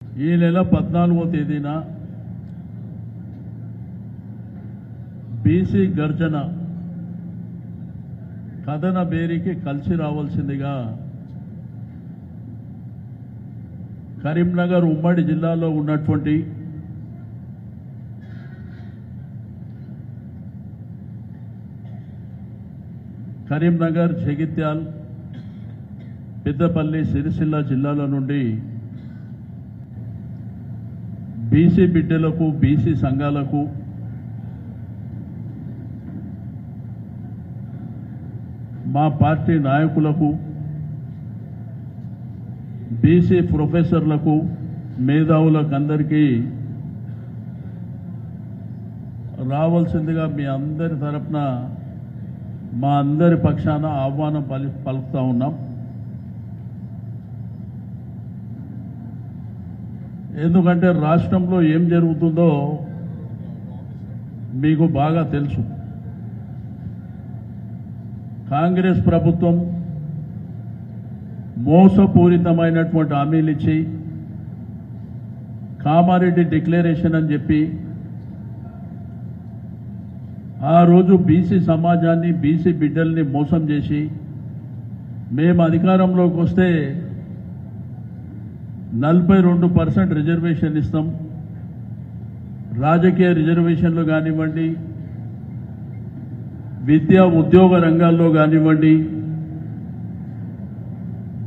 ఈ నెల 14వ తేదీన బీసీ గర్జన కథన బేరికి కలిసి రావాల్సిందిగా కరీంనగర్ ఉమ్మడి జిల్లాలో ఉన్నటువంటి కరీంనగర్, జగిత్యాల్, పెద్దపల్లి, సిరిసిల్ల జిల్లాల నుండి బీసీ బిడ్డలకు, బీసీ సంఘాలకు మా పార్టీ నాయకులకు, బీసీ ప్రొఫెసర్లకు, మేధావులకు అందరికీ రావాల్సిందిగా మీ అందరి తరపున మా అందరి పక్షాన ఆహ్వానం పలుకుతా ఉన్నాం. ఎందుకంటే రాష్ట్రంలో ఏం జరుగుతుందో మీకు బాగా తెలుసు. కాంగ్రెస్ ప్రభుత్వం మోసపూరితమైనటువంటి హామీలు ఇచ్చి కామారెడ్డి డిక్లరేషన్ అని చెప్పి ఆ రోజు బీసీ సమాజాన్ని, బీసీ బిడ్డల్ని మోసం చేసి మేము అధికారంలోకి వస్తే 42% రిజర్వేషన్ ఇస్తాం, రాజకీయ రిజర్వేషన్లు కానివ్వండి, విద్యా ఉద్యోగ రంగాల్లో కానివ్వండి,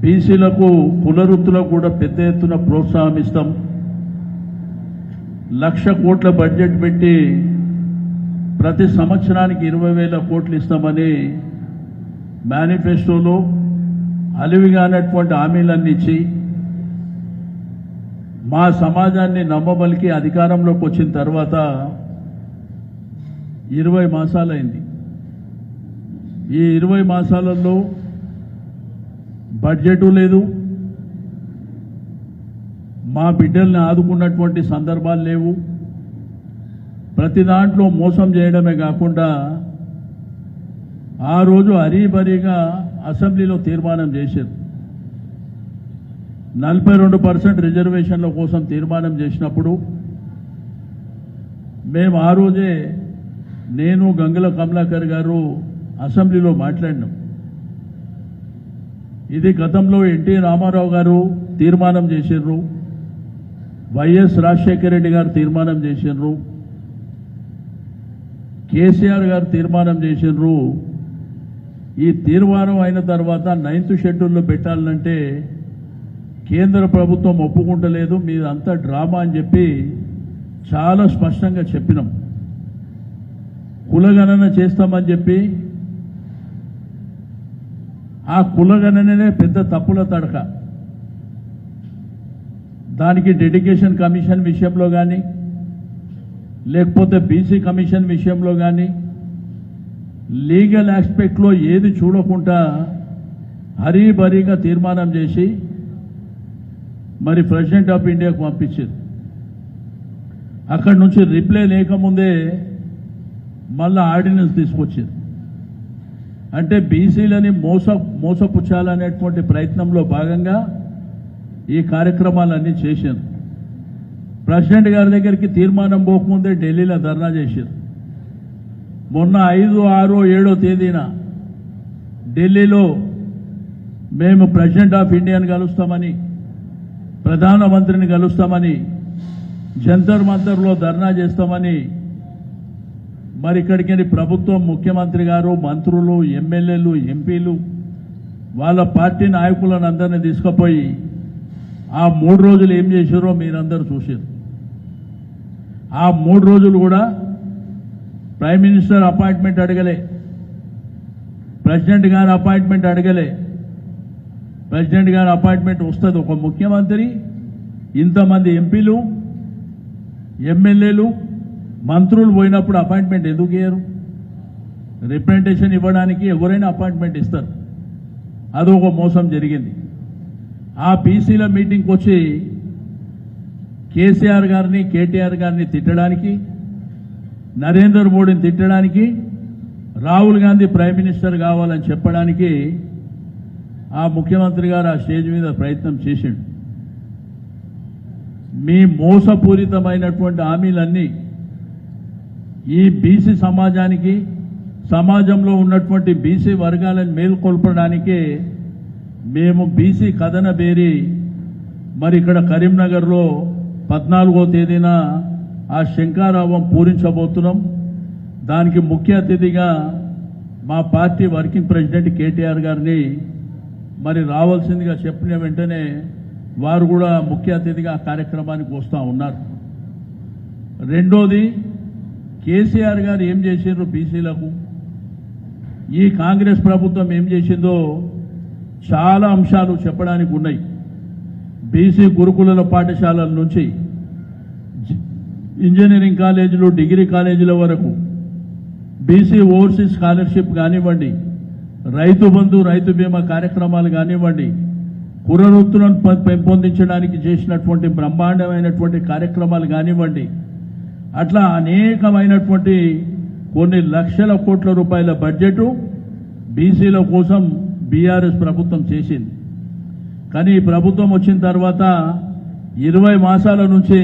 బీసీలకు పునరుద్ధరణకు కూడా పెద్ద ఎత్తున ప్రోత్సాహం ఇస్తాం, 1,00,000 కోట్ల బడ్జెట్ పెట్టి ప్రతి సంవత్సరానికి 20,000 కోట్లు ఇస్తామని మేనిఫెస్టోలో అలివిగానటువంటి హామీలన్నీ ఇచ్చి మా సమాజాన్ని నమ్మబలికి అధికారంలోకి వచ్చిన తర్వాత 20 మాసాలైంది. ఈ 20 మాసాలలో బడ్జెటు లేదు, మా బిడ్డల్ని ఆదుకున్నటువంటి సందర్భాలు లేవు. ప్రతి దాంట్లో మోసం చేయడమే కాకుండా ఆ రోజు హరీబరీగా అసెంబ్లీలో తీర్మానం చేశారు. 42% రిజర్వేషన్ల కోసం తీర్మానం చేసినప్పుడు మేము ఆ రోజే నేను, గంగుల కమలాకర్ గారు అసెంబ్లీలో మాట్లాడినాం. ఇది గతంలో ఎన్టీ రామారావు గారు తీర్మానం చేశారు, వైఎస్ రాజశేఖర రెడ్డి గారు తీర్మానం చేశారు, కేసీఆర్ గారు తీర్మానం చేశారు. ఈ తీర్మానం అయిన తర్వాత 9th షెడ్యూల్లో పెట్టాలంటే కేంద్ర ప్రభుత్వం ఒప్పుకుంటలేదు, మీదంతా డ్రామా అని చెప్పి చాలా స్పష్టంగా చెప్పినాం. కులగణన చేస్తామని చెప్పి ఆ కులగణననే పెద్ద తప్పుల తడక. దానికి డెడికేషన్ కమిషన్ విషయంలో కానీ, లేకపోతే బీసీ కమిషన్ విషయంలో కానీ, లీగల్ ఆస్పెక్ట్లో ఏది చూడకుండా హరీబరీగా తీర్మానం చేసి మరి ప్రెసిడెంట్ ఆఫ్ ఇండియాకు పంపించారు. అక్కడి నుంచి రిప్లై లేకముందే మళ్ళా ఆర్డినెన్స్ తీసుకొచ్చారు. అంటే బీసీలని మోసపుచ్చాలనేటువంటి ప్రయత్నంలో భాగంగా ఈ కార్యక్రమాలన్నీ చేశారు. ప్రెసిడెంట్ గారి దగ్గరికి తీర్మానం పోకముందే ఢిల్లీలో ధర్నా చేశారు. మొన్న 5, 6, 7 తేదీన ఢిల్లీలో మేము ప్రెసిడెంట్ ఆఫ్ ఇండియాని కలుస్తామని, ప్రధానమంత్రిని కలుస్తామని, జంతర్ మంతర్లో ధర్నా చేస్తామని మరి ఇక్కడికి ప్రభుత్వం, ముఖ్యమంత్రి గారు, మంత్రులు, ఎమ్మెల్యేలు, ఎంపీలు వాళ్ళ పార్టీ నాయకులను అందరినీ తీసుకుపోయి ఆ 3 రోజులు ఏం చేశారో మీరందరూ చూశారు. ఆ 3 రోజులు కూడా ప్రైమ్ మినిస్టర్ అపాయింట్మెంట్ అడగలే, ప్రెసిడెంట్ గారి అపాయింట్మెంట్ అడగలే. ప్రెసిడెంట్ గారి అపాయింట్మెంట్ వస్తుంది, ఒక ముఖ్యమంత్రి ఇంతమంది ఎంపీలు, ఎమ్మెల్యేలు, మంత్రులు పోయినప్పుడు అపాయింట్మెంట్ ఎందుకు ఇయ్యరు? రిప్రజెంటేషన్ ఇవ్వడానికి ఎవరైనా అపాయింట్మెంట్ ఇస్తారు. అదొక మోసం జరిగింది. ఆ బీసీల మీటింగ్కి వచ్చి కేసీఆర్ గారిని, కేటీఆర్ గారిని తిట్టడానికి, నరేంద్ర మోడీని తిట్టడానికి, రాహుల్ గాంధీ ప్రైమ్ మినిస్టర్ కావాలని చెప్పడానికి ఆ ముఖ్యమంత్రి గారు ఆ స్టేజ్ మీద ప్రయత్నం చేసిండు. మీ మోసపూరితమైనటువంటి హామీలన్నీ ఈ బీసీ సమాజానికి, సమాజంలో ఉన్నటువంటి బీసీ వర్గాలను మేల్కొల్పడానికే మేము బీసీ కథన బేరి మరి ఇక్కడ కరీంనగర్లో 14వ తేదీన ఆ శంఖారావం పూరించబోతున్నాం. దానికి ముఖ్య అతిథిగా మా పార్టీ వర్కింగ్ ప్రెసిడెంట్ కేటీఆర్ గారిని మరి రావాల్సిందిగా చెప్పిన వెంటనే వారు కూడా ముఖ్య అతిథిగా ఆ కార్యక్రమానికి వస్తూ ఉన్నారు. రెండోది, కేసీఆర్ గారు ఏం చేసిండ్రు బీసీలకు, ఈ కాంగ్రెస్ ప్రభుత్వం ఏం చేసిందో చాలా అంశాలు చెప్పడానికి ఉన్నాయి. బీసీ గురుకుల పాఠశాలల నుంచి ఇంజనీరింగ్ కాలేజీలు, డిగ్రీ కాలేజీల వరకు బీసీ ఓవర్సీస్ స్కాలర్షిప్ కానివ్వండి, రైతు బంధు, రైతు బీమా కార్యక్రమాలు కానివ్వండి, కులవృత్తులను పెంపొందించడానికి చేసినటువంటి బ్రహ్మాండమైనటువంటి కార్యక్రమాలు కానివ్వండి, అట్లా అనేకమైనటువంటి కొన్ని లక్షల కోట్ల రూపాయల బడ్జెట్ బీసీల కోసం బీఆర్ఎస్ ప్రభుత్వం చేసింది. కానీ ఈ ప్రభుత్వం వచ్చిన తర్వాత 20 మాసాల నుంచి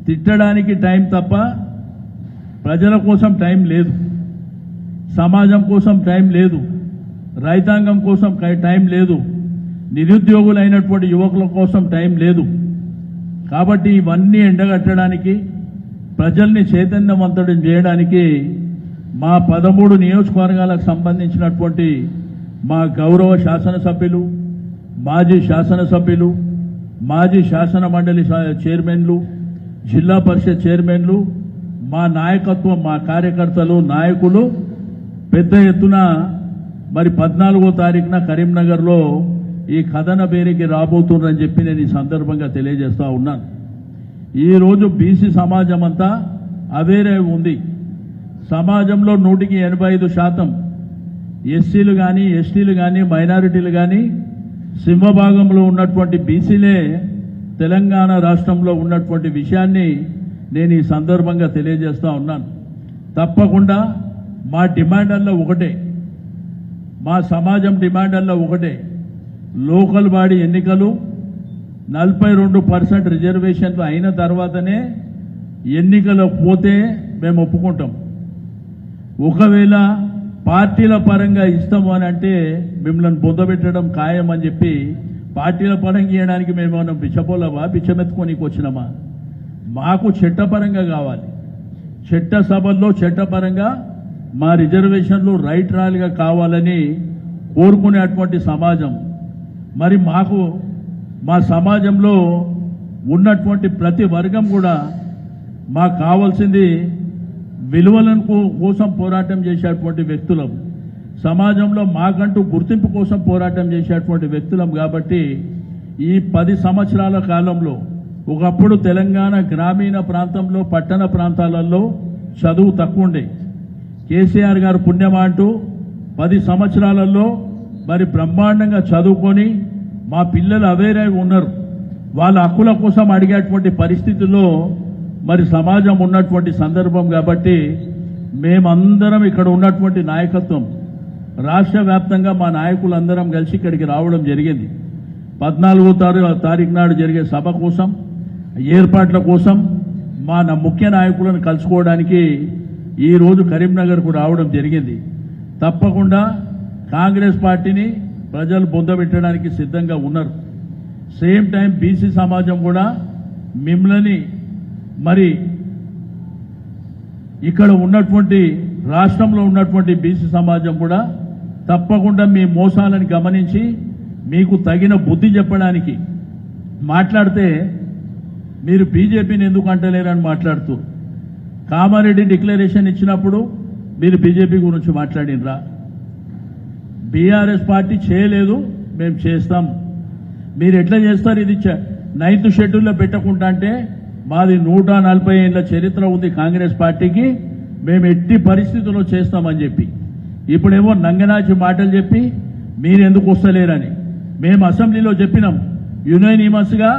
తిట్టడానికి టైం తప్ప ప్రజల కోసం టైం లేదు, సమాజం కోసం టైం లేదు, రైతాంగం కోసం టైం లేదు, నిరుద్యోగులైనటువంటి యువకుల కోసం టైం లేదు. కాబట్టి ఇవన్నీ ఎండగట్టడానికి, ప్రజల్ని చైతన్యవంతుడం చేయడానికి మా 13 నియోజకవర్గాలకు సంబంధించినటువంటి మా గౌరవ శాసనసభ్యులు, మాజీ శాసనసభ్యులు, మాజీ శాసన మండలి చైర్మన్లు, జిల్లా పరిషత్ చైర్మన్లు, మా నాయకత్వం, మా కార్యకర్తలు, నాయకులు పెద్ద ఎత్తున మరి 14వ తారీఖున కరీంనగర్లో ఈ కథన బేరికి రాబోతున్నారని చెప్పి నేను ఈ సందర్భంగా తెలియజేస్తా ఉన్నాను. ఈరోజు బీసీ సమాజం అంతా అవేరే ఉంది. సమాజంలో 100కి 85% ఎస్సీలు కానీ, ఎస్టీలు కానీ, మైనారిటీలు కానీ, సింహభాగంలో ఉన్నటువంటి బీసీలే తెలంగాణ రాష్ట్రంలో ఉన్నటువంటి విషయాన్ని నేను ఈ సందర్భంగా తెలియజేస్తా ఉన్నాను. తప్పకుండా మా డిమాండ్ల్లో ఒకటే, మా సమాజం డిమాండ్ల్లో ఒకటే, లోకల్ బాడీ ఎన్నికలు 42% రిజర్వేషన్లు అయిన తర్వాతనే ఎన్నికలకు పోతే మేము ఒప్పుకుంటాం. ఒకవేళ పార్టీల పరంగా ఇస్తాము అని అంటే మిమ్మల్ని పొందబెట్టడం ఖాయం అని చెప్పి, పార్టీల పరంగా ఇవ్వడానికి మేము బిచ్చపోలవా, బిచ్చమెత్తుకోనికి వచ్చినామా? మాకు చట్టపరంగా కావాలి. చట్టసభల్లో చట్టపరంగా మా రిజర్వేషన్లు రైట్ రాలుగా కావాలని కోరుకునేటువంటి సమాజం. మరి మాకు మా సమాజంలో ఉన్నటువంటి ప్రతి వర్గం కూడా మాకు కావాల్సింది విలువలను కోసం పోరాటం చేసేటువంటి వ్యక్తులం, సమాజంలో మాకంటూ గుర్తింపు కోసం పోరాటం చేసేటువంటి వ్యక్తులం. కాబట్టి ఈ 10 సంవత్సరాల కాలంలో ఒకప్పుడు తెలంగాణ గ్రామీణ ప్రాంతంలో, పట్టణ ప్రాంతాలలో చదువు తక్కువ ఉండే. కేసీఆర్ గారు పుణ్యమా అంటూ 10 సంవత్సరాలలో మరి బ్రహ్మాండంగా చదువుకొని మా పిల్లలు అవేరై ఉన్నారు. వాళ్ళ హక్కుల కోసం అడిగేటువంటి పరిస్థితుల్లో మరి సమాజం ఉన్నటువంటి సందర్భం. కాబట్టి మేమందరం ఇక్కడ ఉన్నటువంటి నాయకత్వం, రాష్ట్ర వ్యాప్తంగా మా నాయకులందరం కలిసి ఇక్కడికి రావడం జరిగింది. 14వ తారీఖు నాడు జరిగే సభ కోసం, ఏర్పాట్ల కోసం మా ముఖ్య నాయకులను కలుసుకోవడానికి ఈరోజు కరీంనగర్కు రావడం జరిగింది. తప్పకుండా కాంగ్రెస్ పార్టీని ప్రజలు పొందబెట్టడానికి సిద్ధంగా ఉన్నారు. సేమ్ టైం బీసీ సమాజం కూడా మిమ్మల్ని మరి ఇక్కడ ఉన్నటువంటి రాష్ట్రంలో ఉన్నటువంటి బీసీ సమాజం కూడా తప్పకుండా మీ మోసాలను గమనించి మీకు తగిన బుద్ధి చెప్పడానికి, మాట్లాడితే మీరు బీజేపీని ఎందుకు అంటలేరని మాట్లాడుతూ, కామారెడ్డి డిక్లరేషన్ ఇచ్చినప్పుడు మీరు బీజేపీ గురించి మాట్లాడినరా? బీఆర్ఎస్ పార్టీ చేయలేదు, మేము చేస్తాం. మీరు ఎట్లా చేస్తారు? ఇది 9th షెడ్యూల్లో పెట్టకుండా అంటే మాది 140 ఏళ్ల చరిత్ర ఉంది కాంగ్రెస్ పార్టీకి, మేము ఎట్టి పరిస్థితుల్లో చేస్తామని చెప్పి ఇప్పుడేమో నంగనాచి మాటలు చెప్పి మీరు ఎందుకు వస్తలేరని మేము అసెంబ్లీలో చెప్పినాం. యునానిమస్గా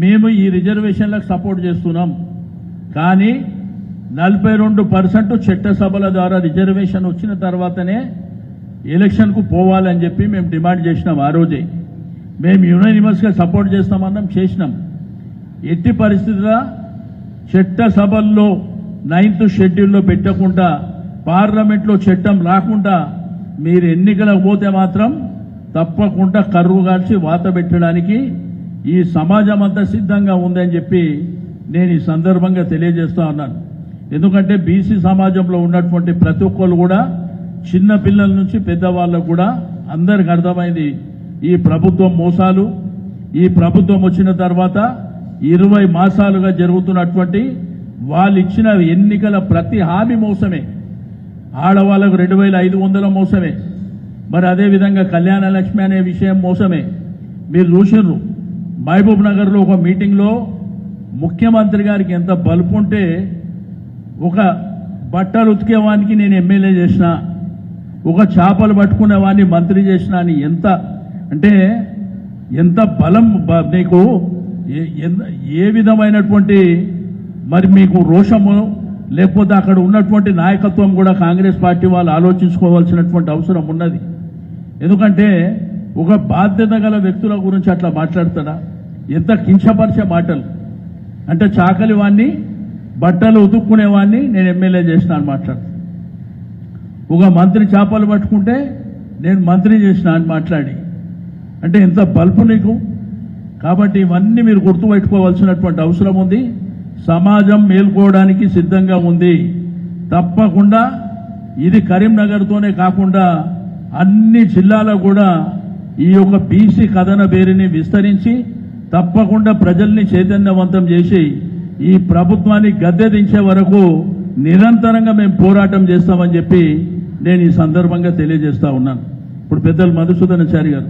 మేము ఈ రిజర్వేషన్లకు సపోర్ట్ చేస్తున్నాం. కానీ 42% చట్టసభల ద్వారా రిజర్వేషన్ వచ్చిన తర్వాతనే ఎలక్షన్కు పోవాలని చెప్పి మేము డిమాండ్ చేసినాం. ఆ రోజే మేము యునానిమస్గా సపోర్ట్ చేస్తామన్నాం, చేసినాం. ఎట్టి పరిస్థితుల్లో చట్టసభల్లో 9th షెడ్యూల్లో పెట్టకుండా పార్లమెంట్లో చట్టం రాకుండా మీరు ఎన్నికలకు పోతే మాత్రం తప్పకుండా కర్రు కాల్చి వాత పెట్టడానికి ఈ సమాజం అంతా సిద్ధంగా ఉందని చెప్పి నేను ఈ సందర్భంగా తెలియజేస్తా ఉన్నాను. ఎందుకంటే బీసీ సమాజంలో ఉన్నటువంటి ప్రతి ఒక్కరు కూడా చిన్న పిల్లల నుంచి పెద్దవాళ్ళకు కూడా అందరికి అర్థమైంది ఈ ప్రభుత్వం మోసాలు. ఈ ప్రభుత్వం వచ్చిన తర్వాత 20 మాసాలుగా జరుగుతున్నటువంటి వాళ్ళు ఇచ్చిన ఎన్నికల ప్రతి హామీ మోసమే. ఆడవాళ్ళకు 2500 మోసమే. మరి అదేవిధంగా కళ్యాణ లక్ష్మి అనే విషయం మోసమే. మీరు చూసిర్రు మహబూబ్ నగర్లో ఒక మీటింగ్లో ముఖ్యమంత్రి గారికి ఎంత బలుపు ఉంటే ఒక బట్టలు ఉతికేవానికి నేను ఎమ్మెల్యే చేసిన, ఒక చేపలు పట్టుకునేవాడిని మంత్రి చేసిన అని ఎంత బలం మీకు ఏ విధమైనటువంటి మరి మీకు రోషము లేకపోతే అక్కడ ఉన్నటువంటి నాయకత్వం కూడా కాంగ్రెస్ పార్టీ వాళ్ళు ఆలోచించుకోవాల్సినటువంటి అవసరం ఉన్నది. ఎందుకంటే ఒక బాధ్యత గల వ్యక్తుల గురించి అట్లా మాట్లాడతాడా? ఎంత కించపరిచే మాటలు. అంటే చాకలి వాణ్ణి బట్టలు ఉతుక్కునేవాడిని నేను ఎమ్మెల్యే చేసిన అని మాట్లాడు. ఒక మంత్రి చేపలు పట్టుకుంటే నేను మంత్రి చేసిన అని మాట్లాడి అంటే ఎంత బల్పు నీకు. కాబట్టి ఇవన్నీ మీరు గుర్తుపెట్టుకోవాల్సినటువంటి అవసరం ఉంది. సమాజం మేల్కోవడానికి సిద్ధంగా ఉంది. తప్పకుండా ఇది కరీంనగర్తోనే కాకుండా అన్ని జిల్లాలో కూడా ఈ యొక్క బీసీ కథన పేరుని విస్తరించి తప్పకుండా ప్రజల్ని చైతన్యవంతం చేసి ఈ ప్రభుత్వాన్ని గద్దె దించే వరకు నిరంతరంగా మేము పోరాటం చేస్తామని చెప్పి నేను ఈ సందర్భంగా తెలియజేస్తా ఉన్నాను. ఇప్పుడు పెద్దలు మధుసూదనాచారి గారు